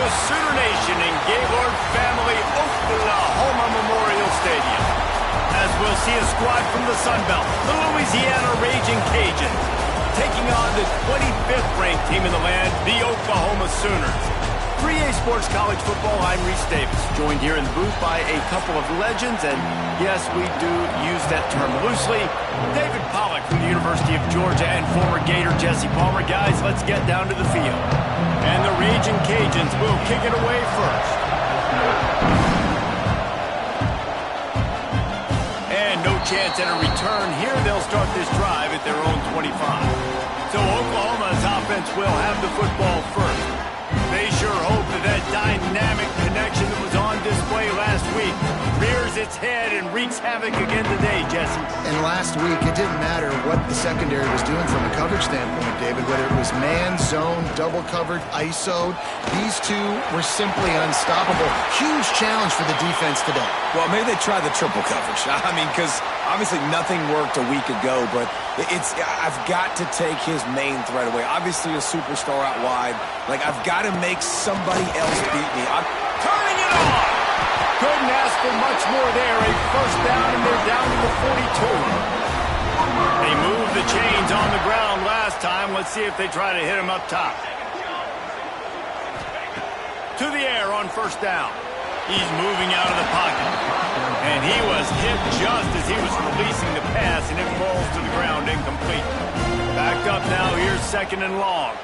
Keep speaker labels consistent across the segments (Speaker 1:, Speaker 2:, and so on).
Speaker 1: the Sooner Nation in Gaylord Family Oklahoma Memorial Stadium. As we'll see a squad from the Sun Belt, the Louisiana Raging Cajuns, taking on the 25th ranked team in the land, the Oklahoma Sooners. 3A Sports College Football, I'm Reese Davis, joined here in the booth by a couple of legends, and yes, we do use that term loosely. David Pollack from the University of Georgia and former Gator Jesse Palmer. Guys, let's get down to the field. And the Raging Cajuns will kick it away first. And no chance at a return here. They'll start this drive at their own 25. So Oklahoma's offense will have the football first. They sure hope that dynamic connection that was on display last week rears its head and wreaks havoc again today, Jesse.
Speaker 2: And last week, it didn't matter what the secondary was doing from a coverage standpoint, David, whether it was man, zone, double covered, ISO'd. These two were simply unstoppable. Huge challenge for the defense today.
Speaker 3: Well, maybe they tried the triple coverage. I mean, because obviously nothing worked a week ago, but I've got to take his main threat away. Obviously a superstar out wide. Like, I've got to make somebody else beat me. I'm
Speaker 1: turning it on! Couldn't ask for much more there. A first down, and they're down to the 42. They moved the chains on the ground last time. Let's see if they try to hit him up top. To the air on first down. He's moving out of the pocket. And he was hit just as he was releasing the pass, and it falls to the ground incomplete. Backed up now, here's second and long.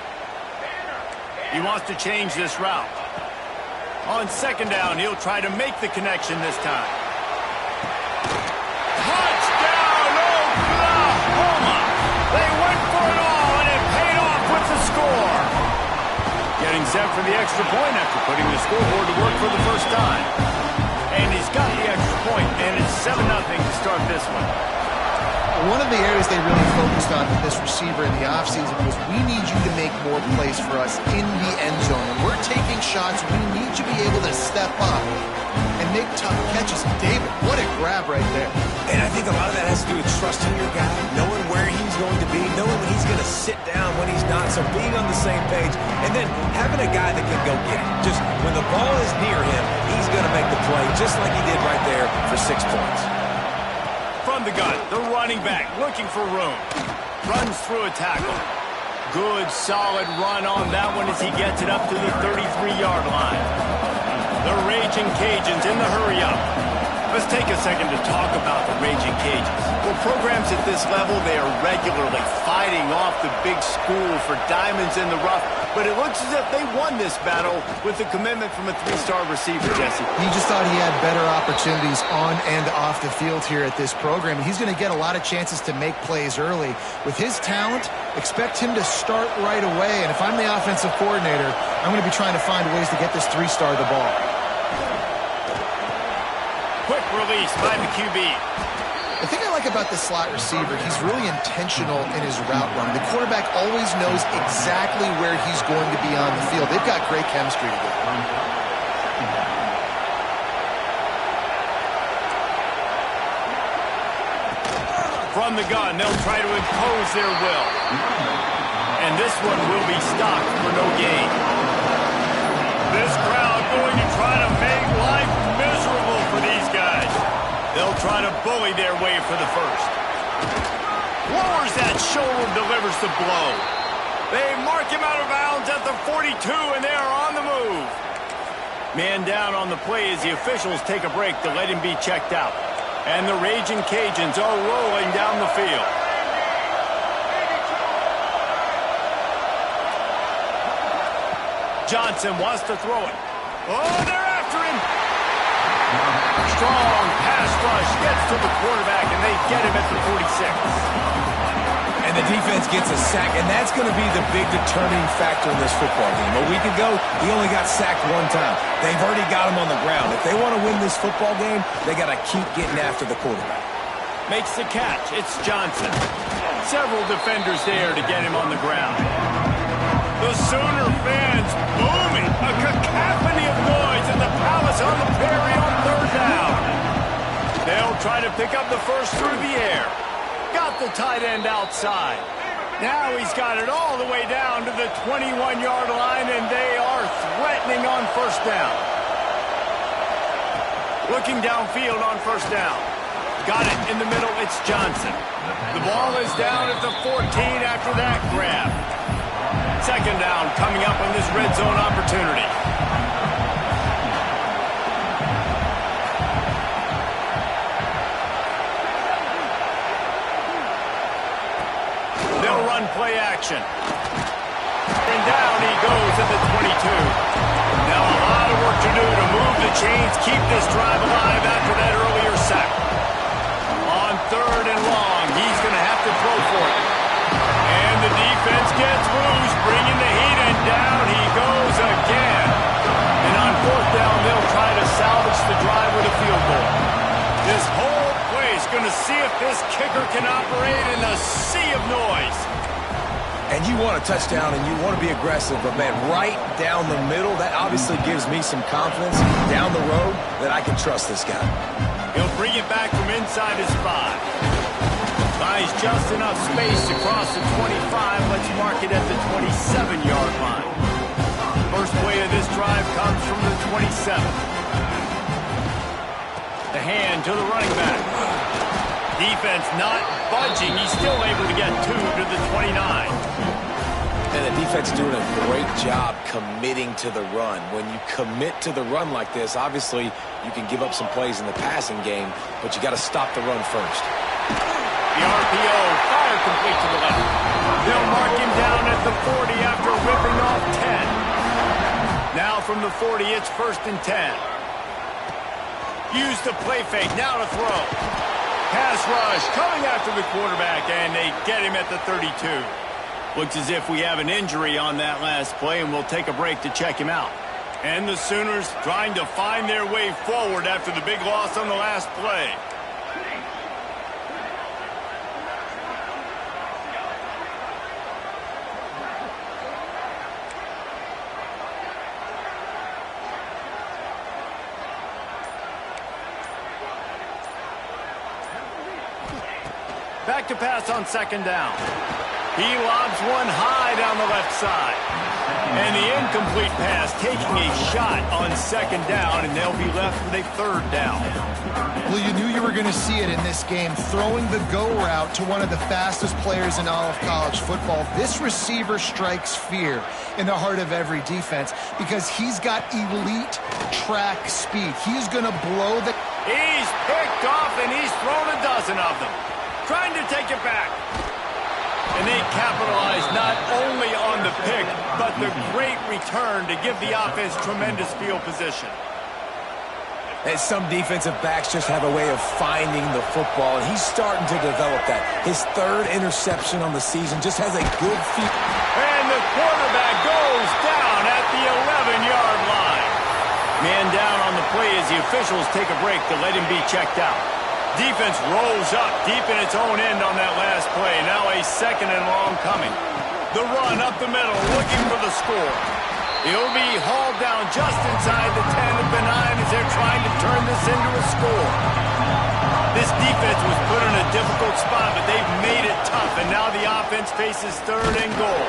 Speaker 1: He wants to change this route. On second down, he'll try to make the connection this time. Touchdown, Oklahoma! They went for it all, and it paid off with the score. Getting set for the extra point after putting the scoreboard to work for the first time. And he's got the extra point, and it's 7-0 to start this one.
Speaker 2: One of the areas they really focused on with this receiver in the offseason was, we need you to make more plays for us in the end zone. When we're taking shots, we need you to be able to step up and make tough catches. David, what a grab right there.
Speaker 3: And I think a lot of that has to do with trusting your guy, knowing where he's going to be, knowing when he's going to sit down, when he's not, so being on the same page, and then having a guy that can go get it. Just when the ball is near him, he's going to make the play, just like he did right there for 6 points.
Speaker 1: From the gun, the running back looking for room. Runs through a tackle. Good, solid run on that one as he gets it up to the 33-yard line. The Raging Cajuns in the hurry-up. Let's take a second to talk about the Raging Cajuns. Well, programs at this level, they are regularly fighting off the big school for diamonds in the rough, but it looks as if they won this battle with the commitment from a 3-star receiver, Jesse.
Speaker 2: He just thought he had better opportunities on and off the field here at this program. He's going to get a lot of chances to make plays early. With his talent, expect him to start right away, and if I'm the offensive coordinator, I'm going to be trying to find ways to get this 3-star the ball.
Speaker 1: Quick release by the QB.
Speaker 2: The thing I like about the slot receiver, he's really intentional in his route run. The quarterback always knows exactly where he's going to be on the field. They've got great chemistry together.
Speaker 1: From the gun, they'll try to impose their will. And this one will be stopped for no gain. This crowd going to try to make life miserable for these guys. They'll try to bully their way for the first. Lowers that shoulder, delivers the blow. They mark him out of bounds at the 42, and they are on the move. Man down on the play as the officials take a break to let him be checked out. And the Raging Cajuns are rolling down the field. Johnson wants to throw it. Oh, they're after him. Strong pass rush gets to the quarterback, and they get him at the 46.
Speaker 3: And the defense gets a sack, and that's going to be the big determining factor in this football game. A week ago, he only got sacked 1 time. They've already got him on the ground. If they want to win this football game, they got to keep getting after the quarterback.
Speaker 1: Makes the catch. It's Johnson. Several defenders there to get him on the ground. The Sooner fans booming. A cacophony of noise in the Palace on the Prairie on third down. They'll try to pick up the first through the air. Got the tight end outside. Now he's got it all the way down to the 21-yard line, and they are threatening on first down. Looking downfield on first down. Got it in the middle. It's Johnson. The ball is down at the 14 after that grab. Second down coming up on this red zone opportunity. They'll run play action. And down he goes at the 22. Now a lot of work to do to move the chains, keep this drive alive after that earlier sack. On third and long, he's going to have to throw for it. And the defense gets loose, bringing the heat, and down he goes again. And on fourth down, they'll try to salvage the drive with a field goal. This whole place going to see if this kicker can operate in a sea of noise.
Speaker 3: And you want a touchdown and you want to be aggressive, but man, right down the middle, that obviously gives me some confidence down the road that I can trust this guy.
Speaker 1: He'll bring it back from inside his 5. Buys just enough space to cross the 25. Let's mark it at the 27-yard line. First play of this drive comes from the 27. The hand to the running back. Defense not budging. He's still able to get 2 to the 29.
Speaker 3: And the defense doing a great job committing to the run. When you commit to the run like this, obviously you can give up some plays in the passing game, but you got to stop the run first.
Speaker 1: The RPO fire complete to the left. They'll mark him down at the 40 after ripping off 10. Now from the 40, it's first and 10. Use the play fake. Now to throw. Pass rush coming after the quarterback, and they get him at the 32. Looks as if we have an injury on that last play, and we'll take a break to check him out. And the Sooners trying to find their way forward after the big loss on the last play. Back to pass on second down. He lobs one high down the left side. And the incomplete pass taking a shot on second down, and they'll be left with a third down.
Speaker 2: Well, you knew you were going to see it in this game, throwing the go route to one of the fastest players in all of college football. This receiver strikes fear in the heart of every defense because he's got elite track speed. He's going to blow the...
Speaker 1: He's picked off, and he's thrown a dozen of them. Trying to take it back. And they capitalize not only on the pick, but the great return to give the offense tremendous field position.
Speaker 3: And some defensive backs just have a way of finding the football, and he's starting to develop that. His third interception on the season just has a good feel.
Speaker 1: And the quarterback goes down at the 11-yard line. Man down on the play as the officials take a break to let him be checked out. Defense rolls up deep in its own end on that last play. Now a second and long coming. The run up the middle, looking for the score. He'll be hauled down just inside the 10 of the 9 as they're trying to turn this into a score. This defense was put in a difficult spot, but they've made it tough, and now the offense faces third and goal.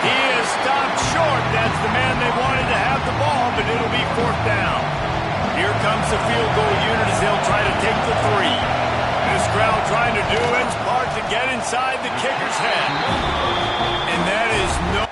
Speaker 1: He is stopped short. That's the man they wanted to have the ball, but it'll be fourth down. Here comes the field goal unit as they'll try to take the 3. This crowd trying to do its part to get inside the kicker's head. And that is no...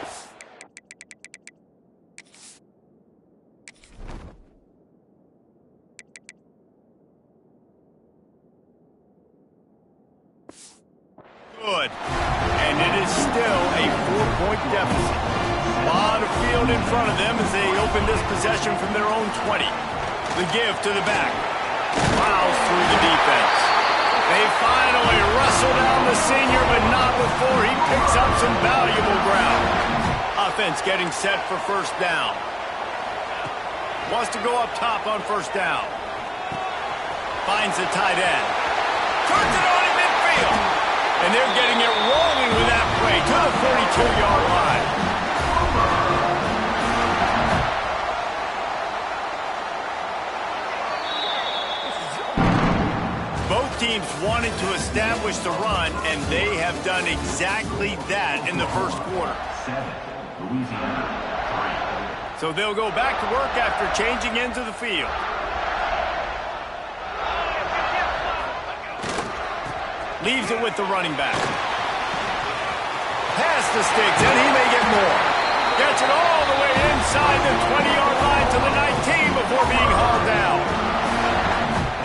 Speaker 1: good. And it is still a 4-point deficit. A lot of field in front of them as they open this possession from their own 20. The give to the back. Plows through the defense. They finally wrestle down the senior, but not before he picks up some valuable ground. Offense getting set for first down. Wants to go up top on first down. Finds the tight end. Turns it on in midfield. And they're getting it rolling with that play to the 42-yard line. Both teams teams wanted to establish the run, and they have done exactly that in the first quarter. So they'll go back to work after changing into the field. Leaves it with the running back. Past the sticks, and he may get more. Gets it all the way inside the 20-yard line to the 19 before being hauled down.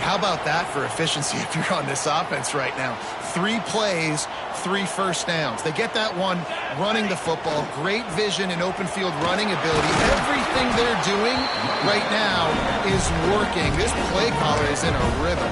Speaker 2: How about that for efficiency if you're on this offense right now? 3 plays, 3 first downs. They get that one running the football. Great vision and open field running ability. Everything they're doing right now is working. This play caller is in a rhythm.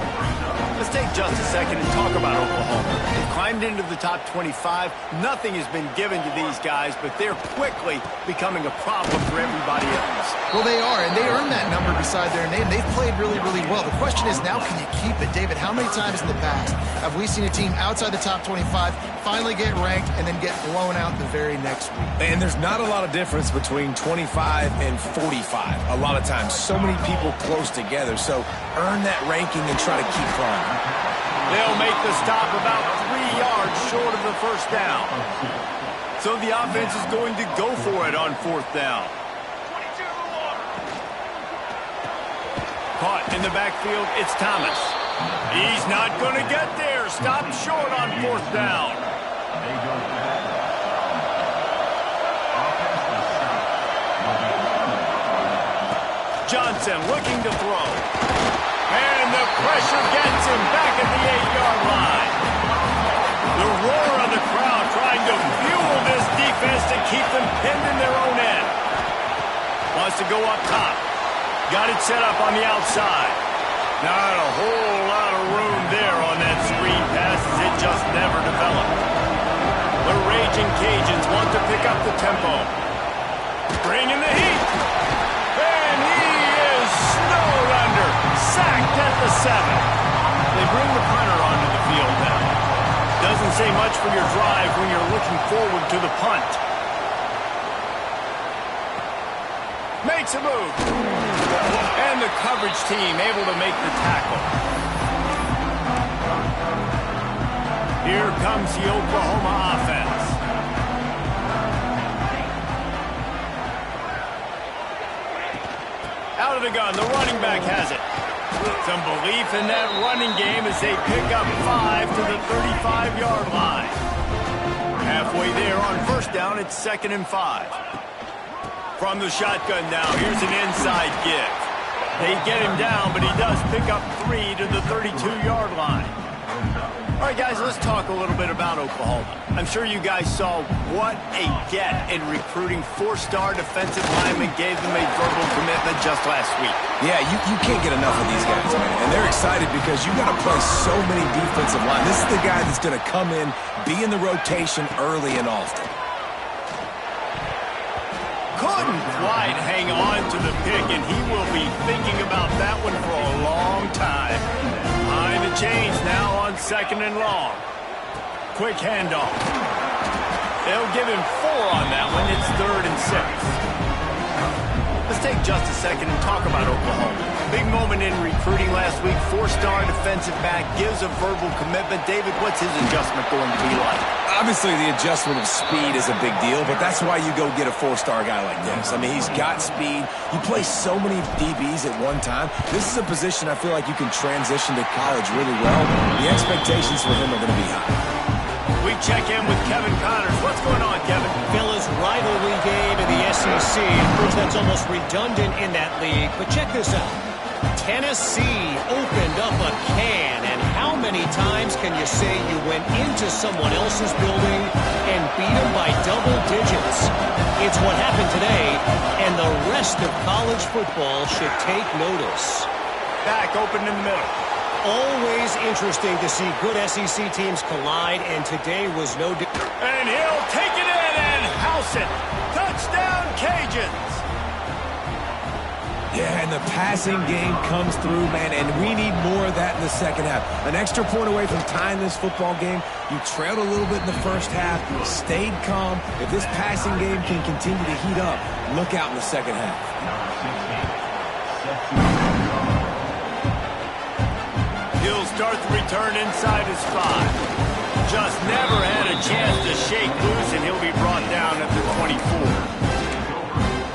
Speaker 1: Let's take just a second and talk about Oklahoma. They've climbed into the top 25. Nothing has been given to these guys, but they're quickly becoming a problem for everybody else.
Speaker 2: Well, they are, and they earned that number beside their name. They've played really, really well. The question is, now can you keep it? David, how many times in the past have we seen a team outside the top 25 finally get ranked and then get blown out the very next week?
Speaker 3: And there's not a lot of difference between 25 and 45. A lot of times, so many people close together. So earn that ranking and try to keep climbing.
Speaker 1: They'll make the stop about 3 yards short of the first down. So the offense is going to go for it on 4th down. Caught in the backfield, it's Thomas. He's not going to get there. Stopped short on 4th down. Johnson looking to throw. And the pressure gets him back at the 8-yard line. The roar of the crowd trying to fuel this defense to keep them pinned in their own end. Wants to go up top. Got it set up on the outside. Not a whole lot of room there on that screen pass as it just never developed. The Raging Cajuns want to pick up the tempo. Bring in the heat. And he is snowed under. Sacked at the 7. They bring the punter onto the field now. Doesn't say much for your drive when you're looking forward to the punt. Makes a move. And the coverage team able to make the tackle. Here comes the Oklahoma offense. Out of the gun, the running back has it. Some belief in that running game as they pick up 5 to the 35-yard line. Halfway there on 1st down, it's 2nd and 5. From the shotgun now, here's an inside give. They get him down, but he does pick up 3 to the 32-yard line. All right, guys, let's talk a little bit about Oklahoma. I'm sure you guys saw what a get in recruiting. 4-star defensive linemen gave them a verbal commitment just last week.
Speaker 3: Yeah, you can't get enough of these guys, man. And they're excited because you got to play so many defensive line. This is the guy that's going to come in, be in the rotation early and often.
Speaker 1: Couldn't quite hang on to the pick, and he will be thinking about that one for a long time. Behind the chains now on 2nd and long. Quick handoff. They'll give him 4 on that one. It's 3rd and 6. Let's take just a second and talk about Oklahoma. Big moment in recruiting last week. 4-star defensive back gives a verbal commitment. David, what's his adjustment going to be like?
Speaker 3: Obviously, the adjustment of speed is a big deal, but that's why you go get a 4-star guy like this. I mean, he's got speed. You play so many DBs at one time. This is a position I feel like you can transition to college really well. The expectations for him are going to be high.
Speaker 1: We check in with Kevin Connors. What's going on, Kevin?
Speaker 4: Phil's rivalry game in the SEC. Of course, that's almost redundant in that league. But check this out. Tennessee opened up a can, and how many times can you say you went into someone else's building and beat them by double digits? It's what happened today, and the rest of college football should take notice.
Speaker 1: Back open in the middle.
Speaker 4: Always interesting to see good SEC teams collide, and today was no different.
Speaker 1: And he'll take it in and house it. Touchdown, Cajuns.
Speaker 3: Yeah, and the passing game comes through, man, and we need more of that in the second half. An extra point away from tying this football game. You trailed a little bit in the first half, stayed calm. If this passing game can continue to heat up, look out in the second half.
Speaker 1: He'll start the return inside his 5. Just never had a chance to shake loose, and he'll be brought down at the 24.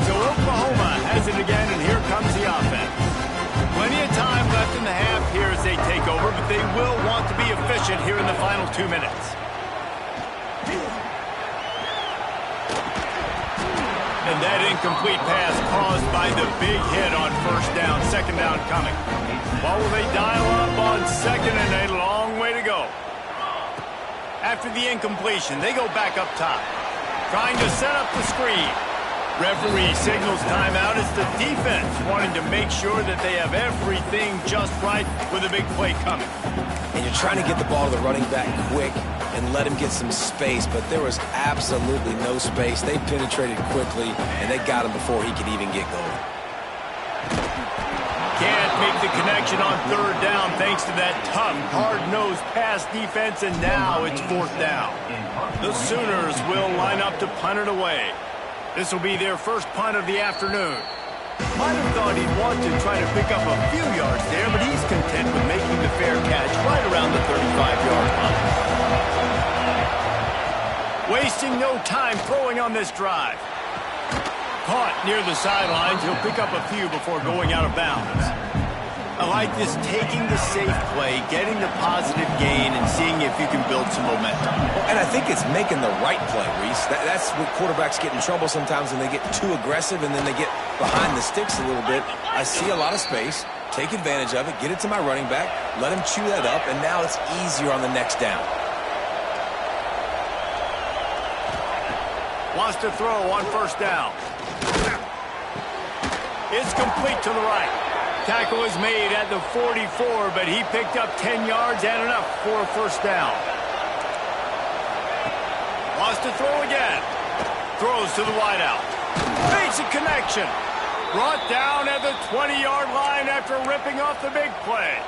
Speaker 1: So Oklahoma has it again, and here comes the offense. Plenty of time left in the half here as they take over, but they will want to be efficient here in the final 2 minutes. And that incomplete pass caused by the big hit on first down, second down coming. What will they dial up on second, and a long way to go. After the incompletion, they go back up top, trying to set up the screen. Referee signals timeout. It's the defense wanting to make sure that they have everything just right with a big play coming.
Speaker 3: And you're trying to get the ball to the running back quick and let him get some space, but there was absolutely no space. They penetrated quickly, and they got him before he could even get going.
Speaker 1: Can't make the connection on third down thanks to that tough, hard-nosed pass defense, and now it's fourth down. The Sooners will line up to punt it away. This will be their first punt of the afternoon. Might have thought he'd want to try to pick up a few yards there, but he's content with making the fair catch right around the 35-yard line. Wasting no time throwing on this drive. Caught near the sidelines, he'll pick up a few before going out of bounds. I like this taking the safe play, getting the positive gain, and seeing if you can build some momentum.
Speaker 3: And I think it's making the right play, Reese. That's what quarterbacks get in trouble sometimes when they get too aggressive and then they get behind the sticks a little bit. I see a lot of space, take advantage of it, get it to my running back, let him chew that up, and now it's easier on the next down.
Speaker 1: Wants to throw on first down. It's complete to the right. Tackle is made at the 44, but he picked up 10 yards and enough for a first down. Wants to throw again. Throws to the wideout. Makes a connection. Brought down at the 20-yard line after ripping off the big play.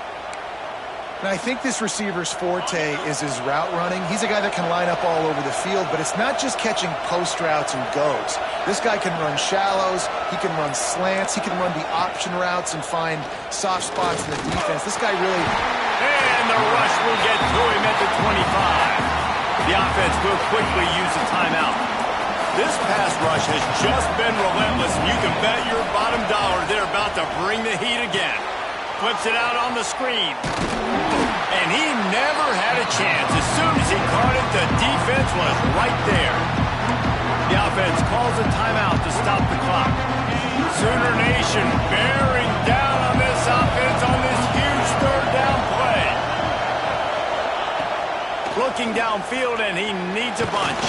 Speaker 2: And I think this receiver's forte is his route running. He's a guy that can line up all over the field, but it's not just catching post routes and goes. This guy can run shallows, he can run slants, he can run the option routes and find soft spots in the defense. This guy really...
Speaker 1: And the rush will get to him at the 25. The offense will quickly use a timeout. This pass rush has just been relentless, and you can bet your bottom dollar they're about to bring the heat again. Flips it out on the screen. And he never had a chance. As soon as he caught it, the defense was right there. The offense calls a timeout to stop the clock. Sooner Nation bearing down on this offense on this huge third down play. Looking downfield, and he needs a bunch.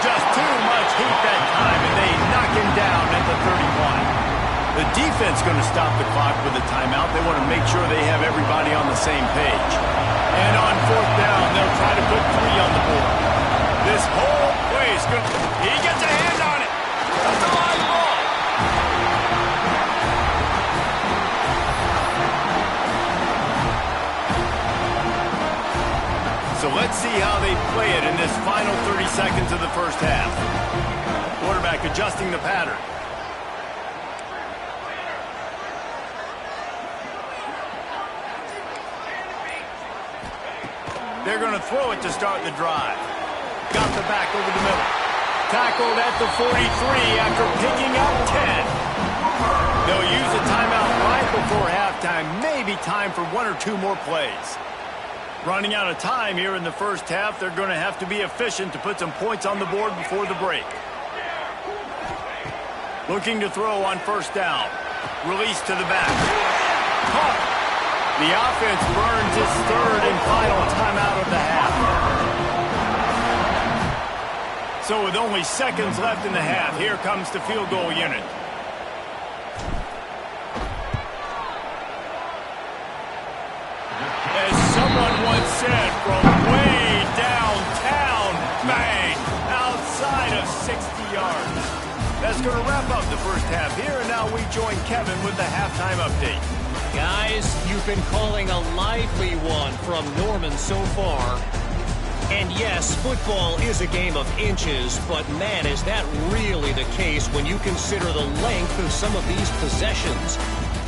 Speaker 1: Just too much heat that time, and they knock him down at the 31. The defense going to stop the clock with a timeout. They want to make sure they have everybody on the same page. And on fourth down, they'll try to put 3 on the board. This whole play is going to... He gets a hand on it. That's a live ball. So let's see how they play it in this final 30 seconds of the first half. Quarterback adjusting the pattern. They're going to throw it to start the drive. Got the back over the middle. Tackled at the 43 after picking up 10. They'll use a timeout right before halftime. Maybe time for 1 or 2 more plays. Running out of time here in the first half. They're going to have to be efficient to put some points on the board before the break. Looking to throw on first down. Release to the back. Caught. The offense burns its third and final timeout of the half. So with only seconds left in the half, here comes the field goal unit. As someone once said, from way downtown, bang, outside of 60 yards. That's going to wrap up the first half here, and now we join Kevin with the halftime update.
Speaker 4: Guys, you've been calling a lively one from Norman so far. And yes, football is a game of inches, but man, is that really the case when you consider the length of some of these possessions.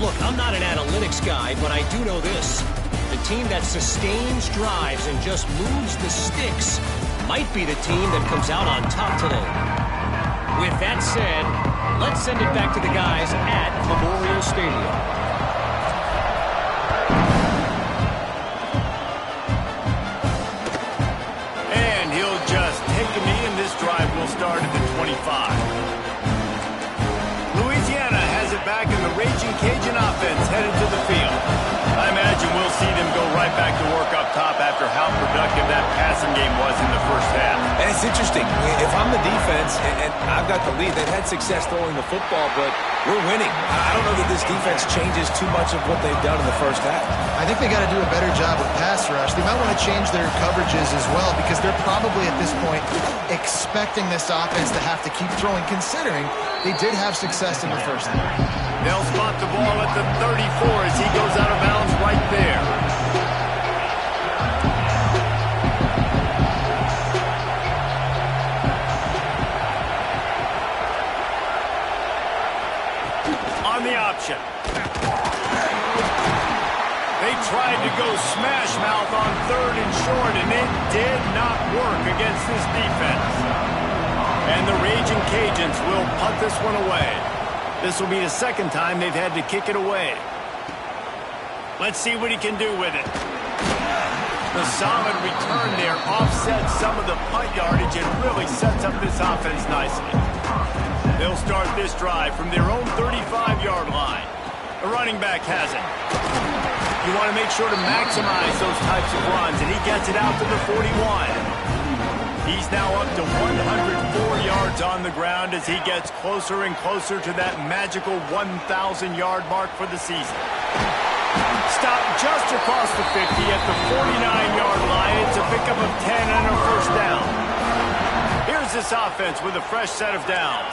Speaker 4: Look, I'm not an analytics guy, but I do know this. The team that sustains drives and just moves the sticks might be the team that comes out on top today. With that said, let's send it back to the guys at Memorial Stadium.
Speaker 1: And he'll just take a knee, and this drive will start at the 25. Louisiana has it back, and the Raging Cajun offense headed to the field. I imagine we'll see them go right back to work up top after how productive that passing game was in the first half.
Speaker 3: And it's interesting. If I'm the defense and I've got the lead, they've had success throwing the football, but we're winning. I don't know that this defense changes too much of what they've done in the first half.
Speaker 2: I think they got to do a better job with pass rush. They might want to change their coverages as well because they're probably at this point expecting this offense to have to keep throwing, considering they did have success in the first half.
Speaker 1: They'll spot the ball at the 34 as he goes out of bounds right there. On the option. They tried to go smash mouth on 3rd and short, and it did not work against this defense. And the Raging Cajuns will punt this one away. This will be the second time they've had to kick it away. Let's see what he can do with it. The solid return there offsets some of the punt yardage and really sets up this offense nicely. They'll start this drive from their own 35-yard line. The running back has it. You want to make sure to maximize those types of runs, and he gets it out to the 41. He's now up to 104 yards on the ground as he gets closer and closer to that magical 1,000-yard mark for the season. Stopped just across the 50 at the 49-yard line. It's a pickup of 10 and a first down. Here's this offense with a fresh set of downs.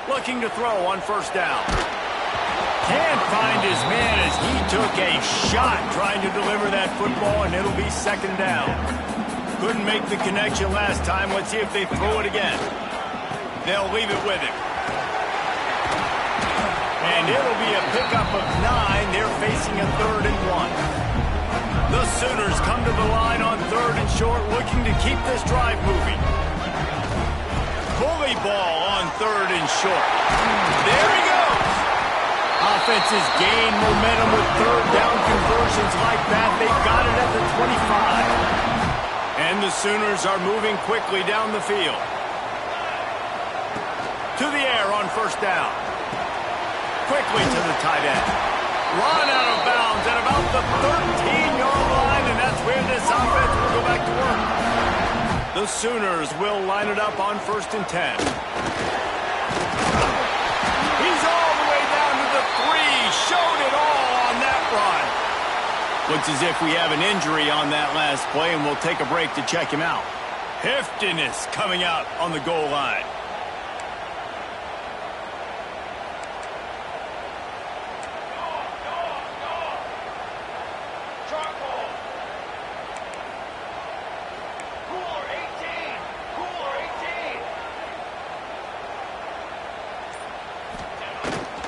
Speaker 1: Looking to throw on first down. Can't find his man as he took a shot trying to deliver that football, and it'll be second down. Couldn't make the connection last time. Let's see if they throw it again. They'll leave it with him. And it'll be a pickup of 9. They're facing a 3rd and 1. The Sooners come to the line on 3rd and short, looking to keep this drive moving. Bully ball on 3rd and short. There he goes. Offenses gain momentum with 3rd down conversions like that. They got it at the 25. And the Sooners are moving quickly down the field. To the air on first down. Quickly to the tight end. Run out of bounds at about the 13-yard line, and that's where this offense will go back to work. The Sooners will line it up on 1st and 10. He's all the way down to the 3. Showed it all on that run. Looks as if we have an injury on that last play, and we'll take a break to check him out. Heftiness coming out on the goal line.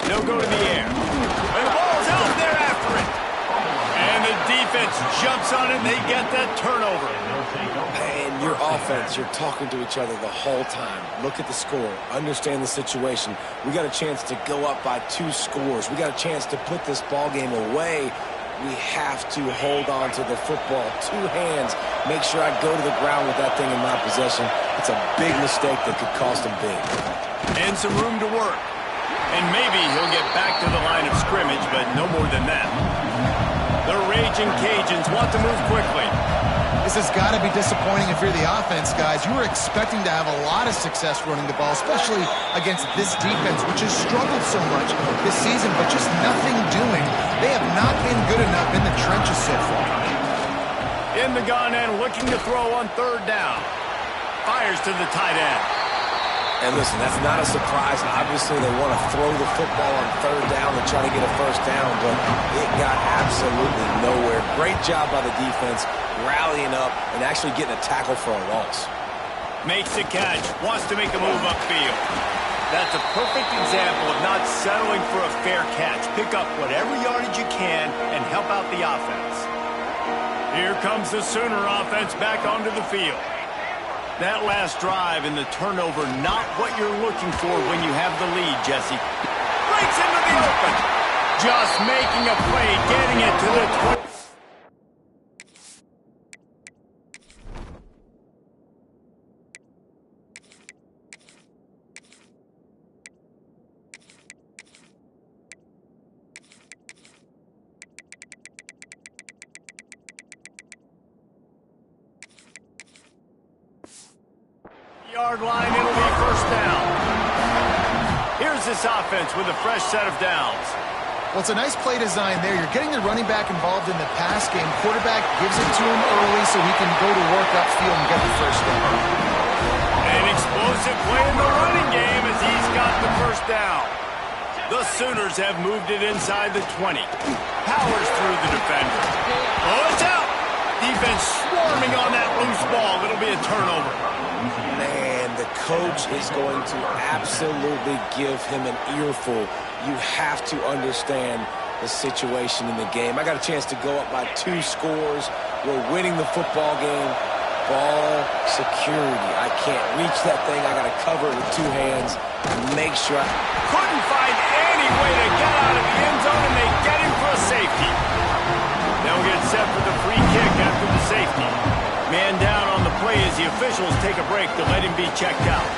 Speaker 1: They'll go to the air. And the ball's out there after it. And the defense jumps on it, and they get that turnover.
Speaker 3: And your offense, you're talking to each other the whole time. Look at the score. Understand the situation. We got a chance to go up by 2 scores. We got a chance to put this ball game away. We have to hold on to the football. 2 hands. Make sure I go to the ground with that thing in my possession. It's a big mistake that could cost them big.
Speaker 1: And some room to work. And maybe he'll get back to the line of scrimmage, but no more than that. The Raging Cajuns want to move quickly.
Speaker 2: This has got to be disappointing if you're the offense, guys. You were expecting to have a lot of success running the ball, especially against this defense, which has struggled so much this season, but just nothing doing. They have not been good enough in the trenches so far.
Speaker 1: In the gun and looking to throw on 3rd down. Fires to the tight end.
Speaker 3: And listen, that's not a surprise. Obviously, they want to throw the football on 3rd down and try to get a first down, but it got absolutely nowhere. Great job by the defense, rallying up and actually getting a tackle for a loss.
Speaker 1: Makes the catch, wants to make a move upfield. That's a perfect example of not settling for a fair catch. Pick up whatever yardage you can and help out the offense. Here comes the Sooner offense back onto the field. That last drive and the turnover, not what you're looking for when you have the lead, Jesse. Breaks into the open. Just making a play, getting it to the 20. Yard line, it'll be first down. Here's this offense with a fresh set of downs.
Speaker 2: Well, it's a nice play design there. You're getting the running back involved in the pass game. Quarterback gives it to him early so he can go to work upfield and get the first down.
Speaker 1: An explosive play in the running game as he's got the first down. The Sooners have moved it inside the 20. Powers through the defender. Oh, it's out! Defense swarming on that loose ball. It'll be a turnover.
Speaker 3: Man, the coach is going to absolutely give him an earful. You have to understand the situation in the game. I got a chance to go up by 2 scores. We're winning the football game. Ball security. I can't reach that thing. I got to cover it with 2 hands and make sure.
Speaker 1: Couldn't find any way to get out of the end zone, and they get him for a safety. They'll get set for the free kick after the safety. Man down on the play as the officials take a break to let him be checked out.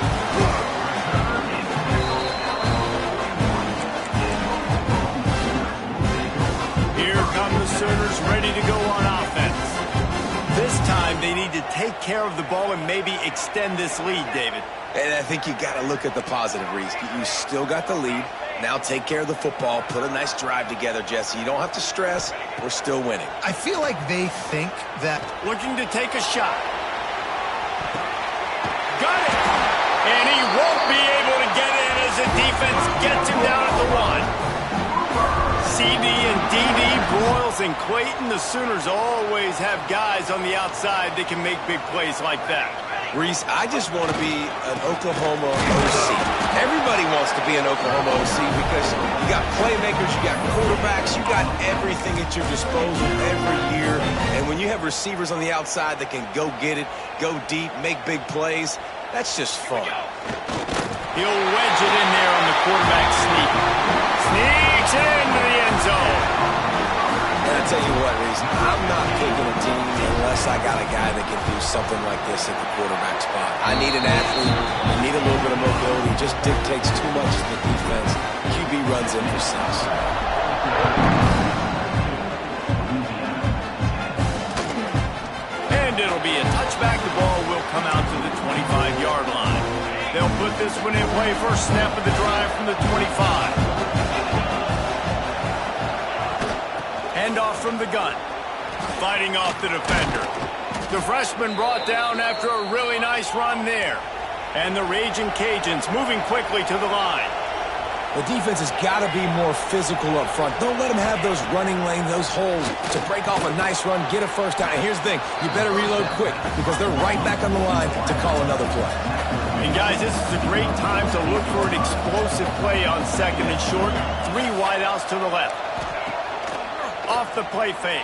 Speaker 1: Here come the Sooners ready to go on offense. This time they need to take care of the ball and maybe extend this lead, David.
Speaker 3: And I think you got to look at the positive, Reese. You still got the lead. Now take care of the football. Put a nice drive together, Jesse. You don't have to stress. We're still winning.
Speaker 2: I feel like they think that...
Speaker 1: Looking to take a shot. Got it! And he won't be able to get in as the defense gets him down at the 1. CD and DD, Broyles and Clayton, the Sooners always have guys on the outside that can make big plays like that.
Speaker 3: Reese, I just want to be an Oklahoma OC. Everybody wants to be an Oklahoma OC because you got playmakers, you got quarterbacks, you got everything at your disposal every year. And when you have receivers on the outside that can go get it, go deep, make big plays, that's just fun.
Speaker 1: He'll wedge it in there on the quarterback sneak. Sneaks it into the end zone.
Speaker 3: And I tell you what, Reese, I'm not picking a team unless I got a guy that can do something like this at the quarterback spot. I need an athlete. I need a little bit of mobility. It just dictates too much to the defense. QB runs in for 6.
Speaker 1: And it'll be a touchback. The ball will come out to the 25-yard line. They'll put this one in play. First snap of the drive from the 25. Handoff from the gun. Fighting off the defender. The freshman brought down after a really nice run there. And the Raging Cajuns moving quickly to the line.
Speaker 3: The defense has got to be more physical up front. Don't let them have those running lanes, those holes to break off a nice run, get a first down. And here's the thing, you better reload quick because they're right back on the line to call another play.
Speaker 1: And guys, this is a great time to look for an explosive play on 2nd and short. 3 wideouts to the left. Off the play fake.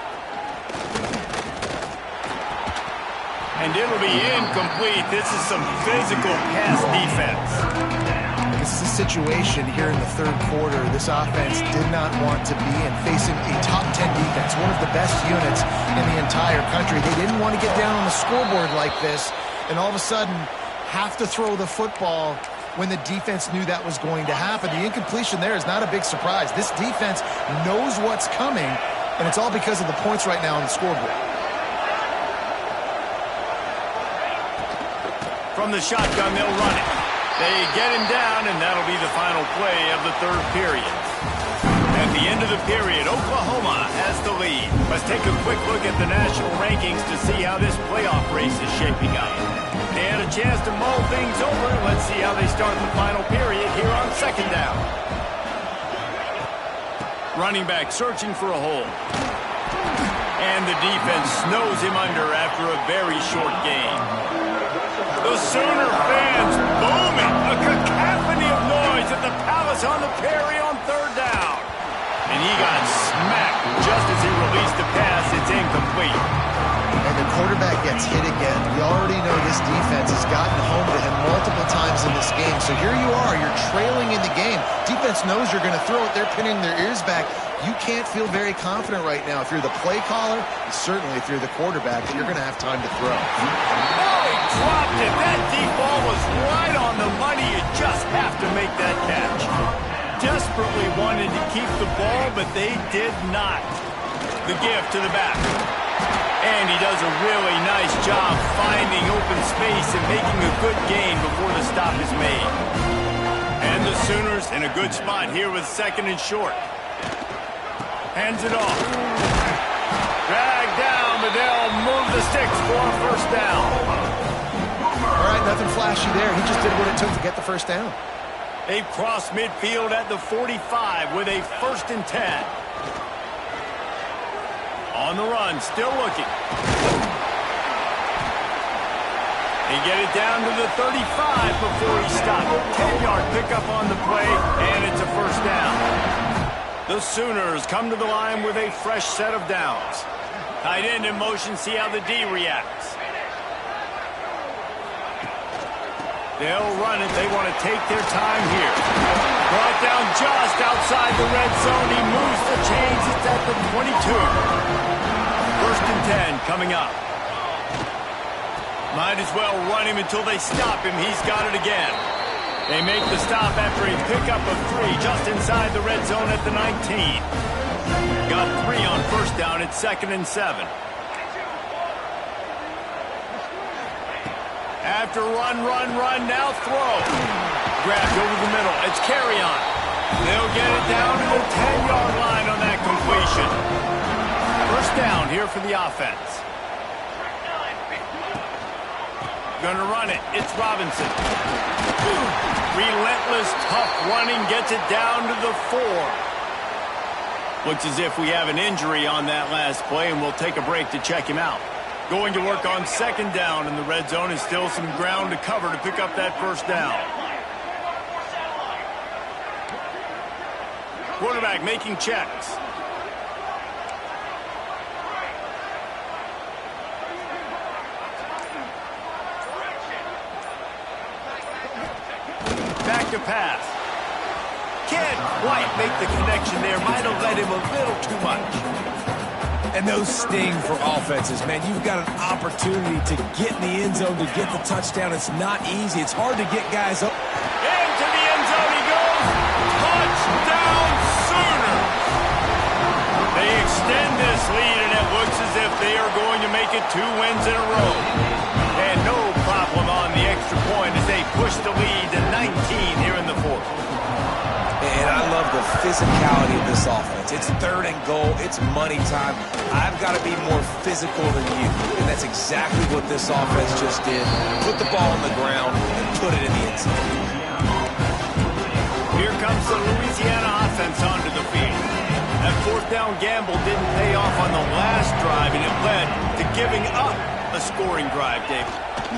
Speaker 1: And it'll be incomplete. This is some physical pass defense.
Speaker 2: This is a situation here in the 3rd quarter this offense did not want to be in, facing a top 10 defense, one of the best units in the entire country. They didn't want to get down on the scoreboard like this and all of a sudden have to throw the football when the defense knew that was going to happen. The incompletion there is not a big surprise. This defense knows what's coming, and it's all because of the points right now on the scoreboard.
Speaker 1: From the shotgun, they'll run it. They get him down, and that'll be the final play of the 3rd period. At the end of the period, Oklahoma has the lead. Let's take a quick look at the national rankings to see how this playoff race is shaping up. They had a chance to mull things over. Let's see how they start the final period here on 2nd down. Running back searching for a hole. And the defense snows him under after a very short game. The Sooner fans booming, a cacophony of noise. the Palace on the parry on third down. And he got smacked just as he released the pass. It's incomplete.
Speaker 2: And the quarterback gets hit again. We already know this defense has gotten home to him multiple times in this game. So here you are, you're trailing in the game. Defense knows you're going to throw it. They're pinning their ears back. You can't feel very confident right now if you're the play caller, and certainly if you're the quarterback, that you're going to have time to throw.
Speaker 1: Oh, he dropped it. That deep ball was right on the money. You just have to make that catch. Desperately wanted to keep the ball, but they did not. The give to the back. And he does a really nice job finding open space and making a good gain before the stop is made. And the Sooners in a good spot here with second and short. Hands it off. Drag down, but they'll move the sticks for a first down.
Speaker 2: All right, nothing flashy there. He just did what it took to get the first down.
Speaker 1: They've crossed midfield at the 45 with a 1st and 10. On the run, still looking. They get it down to the 35 before he stopped. 10-yard pickup on the play, and it's a first down. The Sooners come to the line with a fresh set of downs. Tight end in motion, see how the D reacts. They'll run it. They want to take their time here. Brought down just outside the red zone. He moves the chains. It's at the 22. 1st and 10 coming up. Might as well run him until they stop him. He's got it again. They make the stop after a pickup of 3 just inside the red zone at the 19. Got 3 on first down. It's 2nd and 7. After run, now throw. Grabbed over the middle. It's Carry-On. They'll get it down to the 10-yard line on that completion. First down here for the offense. Gonna run it. It's Robinson. Relentless, tough running. Gets it down to the 4. Looks as if we have an injury on that last play, and we'll take a break to check him out. Going to work on 2nd down in the red zone, and still some ground to cover to pick up that first down. Quarterback making checks. Back to pass. Can't quite make the connection there. Might have led him a little too much.
Speaker 3: And those sting for offenses, man. You've got an opportunity to get in the end zone, to get the touchdown. It's not easy. It's hard to get guys up.
Speaker 1: Into the end zone he goes. Touchdown Sooners. They extend this lead, and it looks as if they are going to make it 2 wins in a row. And no problem on the extra point as they push the lead to 19 here in the 4th.
Speaker 3: And I love the physicality of this offense. It's 3rd and goal. It's money time. I've got to be more physical than you. And that's exactly what this offense just did. Put the ball on the ground and put it in the end zone.
Speaker 1: Here comes the Louisiana offense onto the field. That 4th down gamble didn't pay off on the last drive, and it led to giving up a scoring drive, David.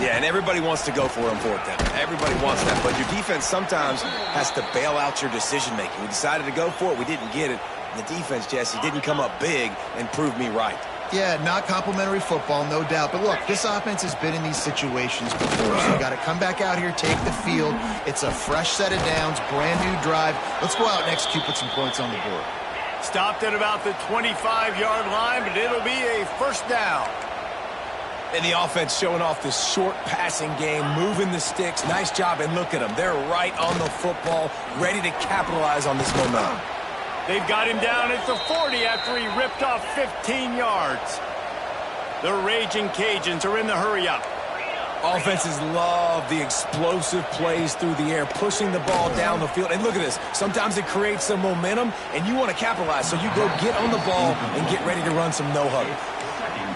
Speaker 3: Yeah, and everybody wants to go for it on 4th down. Everybody wants that, but your defense sometimes has to bail out your decision-making. We decided to go for it. We didn't get it. And the defense, Jesse, didn't come up big and prove me right.
Speaker 2: Yeah, not complimentary football, no doubt. But look, this offense has been in these situations before, so you got to come back out here, take the field. It's a fresh set of downs, brand new drive. Let's go out and execute, put some points on the board.
Speaker 1: Stopped at about the 25-yard line, but it'll be a first down.
Speaker 3: And the offense showing off this short passing game, moving the sticks. Nice job, and look at them. They're right on the football, ready to capitalize on this momentum.
Speaker 1: They've got him down at the 40 after he ripped off 15 yards. The Raging Cajuns are in the hurry-up.
Speaker 3: Offenses love the explosive plays through the air, pushing the ball down the field. And look at this. Sometimes it creates some momentum, and you want to capitalize. So you go get on the ball and get ready to run some no-huddle.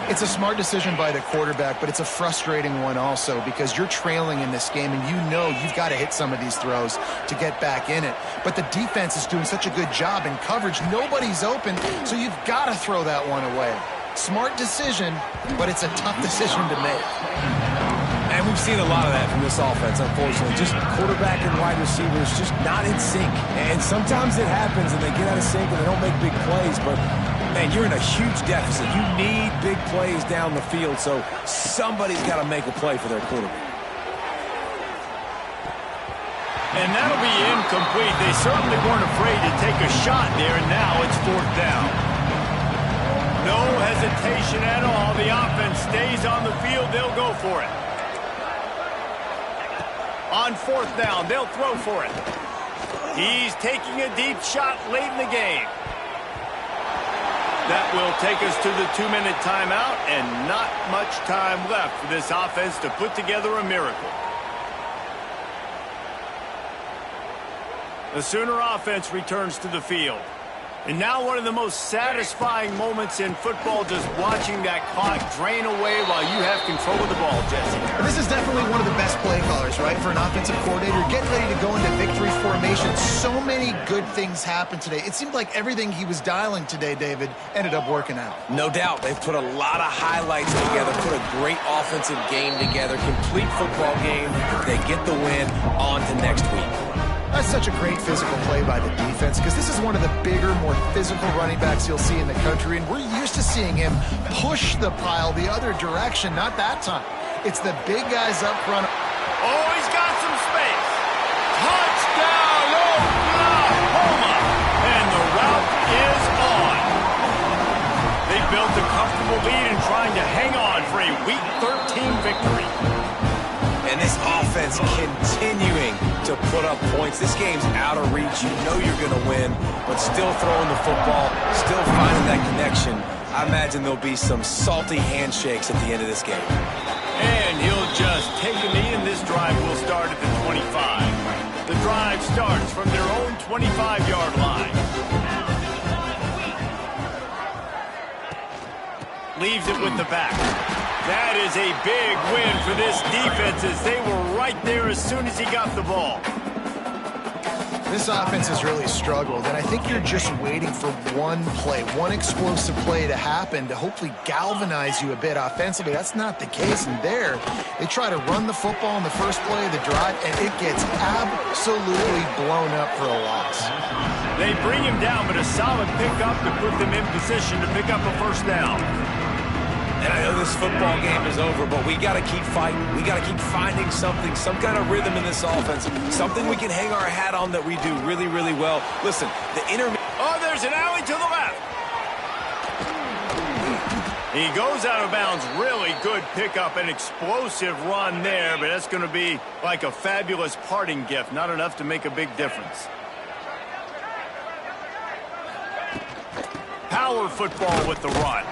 Speaker 2: It's a smart decision by the quarterback, but it's a frustrating one also because you're trailing in this game and you know you've got to hit some of these throws to get back in it. But the defense is doing such a good job in coverage. Nobody's open, so you've got to throw that one away. Smart decision, but it's a tough decision to make.
Speaker 3: And we we've seen a lot of that from this offense, unfortunately. Just quarterback and wide receivers just not in sync. And sometimes it happens and they get out of sync and they don't make big plays. But, man, you're in a huge deficit. You need big plays down the field, so somebody's got to make a play for their quarterback.
Speaker 1: And that'll be incomplete. They certainly weren't afraid to take a shot there, and now it's 4th down. No hesitation at all. The offense stays on the field. They'll go for it. On 4th down, they'll throw for it. He's taking a deep shot late in the game. That will take us to the 2-minute timeout, and not much time left for this offense to put together a miracle. The Sooner offense returns to the field. And now one of the most satisfying moments in football, just watching that clock drain away while you have control of the ball, Jesse.
Speaker 2: This is definitely one of the best play callers, right, for an offensive coordinator. Getting ready to go into victory formation. So many good things happened today. It seemed like everything he was dialing today, David, ended up working out.
Speaker 3: No doubt. They've put a lot of highlights together, put a great offensive game together, complete football game. They get the win. On to next week.
Speaker 2: That's such a great physical play by the defense because this is one of the bigger, more physical running backs you'll see in the country, and we're used to seeing him push the pile the other direction. Not that time. It's the big guys up front.
Speaker 1: Oh, he's got some space. Touchdown, Oklahoma! And the route is on. They built a comfortable lead and trying to hang on for a Week 13 victory.
Speaker 3: And this offense continuing to put up points. This game's out of reach. You know you're going to win, but still throwing the football, still finding that connection. I imagine there'll be some salty handshakes at the end of this game.
Speaker 1: And he'll just take a knee, and this drive will start at the 25. The drive starts from their own 25-yard line. Leaves it with the back. That is a big win for this defense as they were right there as soon as he got the ball.
Speaker 2: This offense has really struggled, and I think you're just waiting for one play, one explosive play to happen to hopefully galvanize you a bit offensively. That's not the case, and there they try to run the football in the first play of the drive, and it gets absolutely blown up for a loss.
Speaker 1: They bring him down, but a solid pickup to put them in position to pick up a first down.
Speaker 3: And I know this football game is over, but we got to keep fighting. We got to keep finding something, some kind of rhythm in this offense, something we can hang our hat on that we do really, really well. Listen,
Speaker 1: Oh, there's an alley to the left. He goes out of bounds. Really good pickup, an explosive run there, but that's going to be like a fabulous parting gift. Not enough to make a big difference. Power football with the run.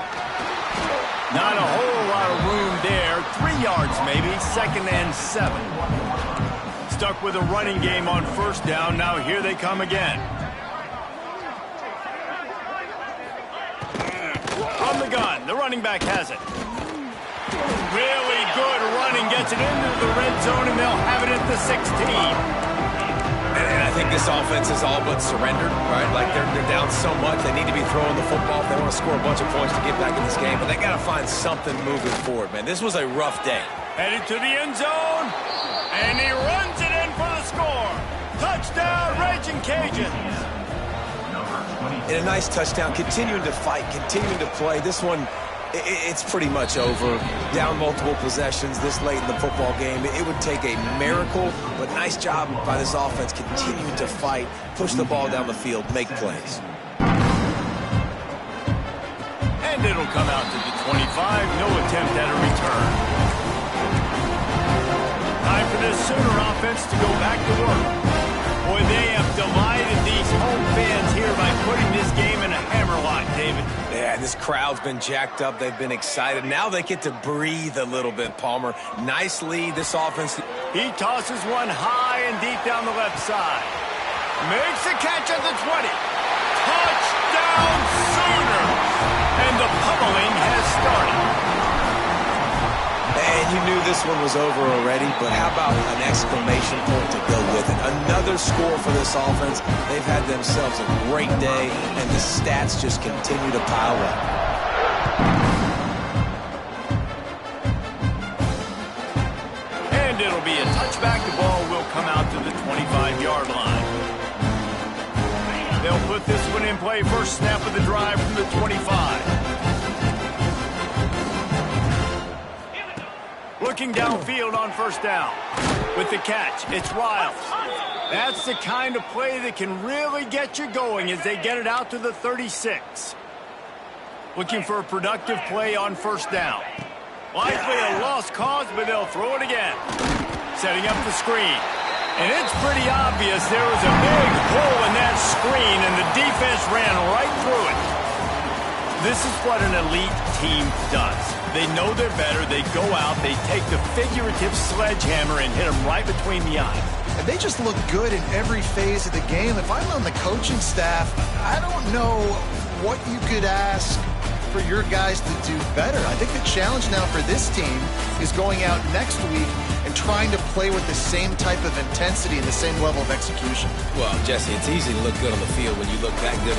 Speaker 1: Not a whole lot of room there. 3 yards maybe, 2nd and 7. Stuck with a running game on first down. Now here they come again. From the gun, the running back has it. Really good running, gets it into the red zone, and they'll have it at the 16.
Speaker 3: And I think this offense is all but surrendered, right? Like they're down so much, they need to be throwing the football if they want to score a bunch of points to get back in this game. But they got to find something moving forward, man. This was a rough day.
Speaker 1: Headed to the end zone, and he runs it in for the score. Touchdown, Raging Cajuns.
Speaker 3: And a nice touchdown, continuing to fight, continuing to play. This one, it's pretty much over. Down multiple possessions this late in the football game. It would take a miracle, but nice job by this offense continuing to fight, push the ball down the field, make plays.
Speaker 1: And it'll come out to the 25. No attempt at a return. Time for this Sooner offense to go back to work. Boy, they have delighted these home fans here by putting this game in a hammerlock, David.
Speaker 3: Yeah, this crowd's been jacked up. They've been excited. Now they get to breathe a little bit, Palmer. Nice lead, this offense.
Speaker 1: He tosses one high and deep down the left side. Makes a catch at the 20. Touchdown, Sooners! And the pummeling has started.
Speaker 3: And you knew this one was over already, but how about an exclamation point to go with it? Another score for this offense. They've had themselves a great day, and the stats just continue to pile up.
Speaker 1: H-back, the ball will come out to the 25-yard line. They'll put this one in play. First snap of the drive from the 25. Looking downfield on first down. With the catch, it's Riles. That's the kind of play that can really get you going as they get it out to the 36. Looking for a productive play on first down. Likely a lost cause, but they'll throw it again. Setting up the screen. And it's pretty obvious there was a big hole in that screen, and the defense ran right through it. This is what an elite team does. They know they're better. They go out. They take the figurative sledgehammer and hit them right between the eyes.
Speaker 2: And they just look good in every phase of the game. If I'm on the coaching staff, I don't know what you could ask for your guys to do better. I think the challenge now for this team is going out next week and trying to play with the same type of intensity and the same level of execution.
Speaker 3: Well, Jesse, it's easy to look good on the field when you look that good.